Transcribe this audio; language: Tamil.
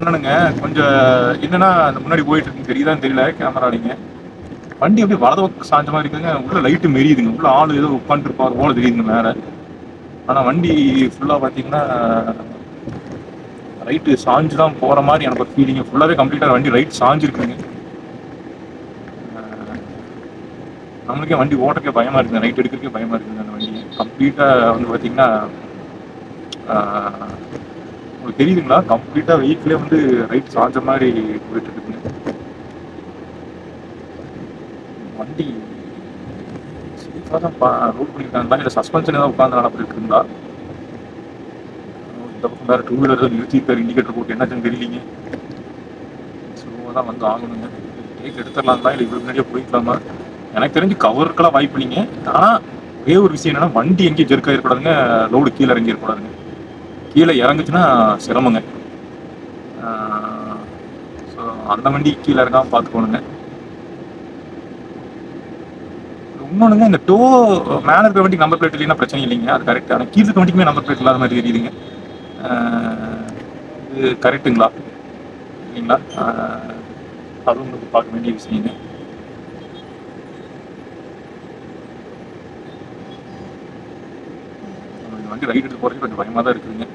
என்னனுங்க கொஞ்சம் என்னன்னா அந்த முன்னாடி போயிட்டு இருக்கு தெரியுதான்னு தெரியல கேமராலிங்க. வண்டி அப்படியே வலது பக்கம் சாஞ்ச மாதிரி இருக்குங்க. உள்ள லைட்டு மெரியுதுங்க. உள்ள ஆள் ஏதோ உட்காந்துருப்பாரு போல தெரியுதுங்க மேல. ஆனா வண்டி ஃபுல்லா பாத்தீங்கன்னா ரைட்டு சாஞ்சு தான் போற மாதிரி எனக்கு ஒரு ஃபீலிங். ஃபுல்லாவே கம்ப்ளீட்டா வண்டி ரைட் சாஞ்சிருக்குங்க. நம்மளுக்கே வண்டி ஓட்டக்கே பயமா இருக்குங்க. ரைட் எடுக்கிறதுக்கே பயமா இருக்குங்க. அந்த வண்டி கம்ப்ளீட்டா வந்து பாத்தீங்கன்னா உங்களுக்கு தெரியுதுங்களா? கம்ப்ளீட்டா வெஹிக்கிளே வந்து ரைட் சாஞ்ச மாதிரி போயிட்டு இருக்குங்க. வண்டி சேஃபாக தான் ரூட் பண்ணியிருக்காங்களா இல்லை சஸ்பென்ஷன் ஏதாவது உட்காந்து நடப்பிட்டு இருக்குங்களா? இந்த பக்கம் வேறு டூ வீலர் ஏதோ நிறுத்திருக்காரு இண்டிகேட்டர் போட்டு என்னச்சுன்னு தெரியலீங்க. ஸ்லோவாக தான் வந்து ஆகணுங்க. டேக் எடுத்துடலாம் தான் இல்லை இவ்வளோ முன்னாடியே போயிக்கலாமா? எனக்கு தெரிஞ்சு கவருக்கெல்லாம் வாய்ப்பு இல்லைங்க. ஆனால் ஒரே ஒரு விஷயம் என்னன்னா வண்டி எங்கேயும் ஜெர்க் ஆகிருக்கூடாதுங்க. லோடு கீழே இறங்கி இருக்கக்கூடாதுங்க. கீழே இறங்குச்சுன்னா சிரமங்க. ஸோ அந்த வண்டி கீழே இறங்காமல் பார்த்துக்கோணுங்க. இன்னொன்றுங்க இந்த மேலே இருக்கிற வண்டிக்கு நம்பர் பிளேட் இல்லைன்னா பிரச்சனை இல்லைங்க, அது கரெக்ட். ஆனால் கீழே இருக்க வண்டிக்குமே நம்பர் பிளேட் இல்லாத மாதிரி தெரியுதுங்க. இது கரெக்டுங்களா இல்லைங்களா? அதுவும் உங்களுக்கு பார்க்க வேண்டிய விஷயங்க. வண்டி ரைட் எடுத்து போகிறதுக்கு கொஞ்சம் பயமாக தான் இருக்குதுங்க.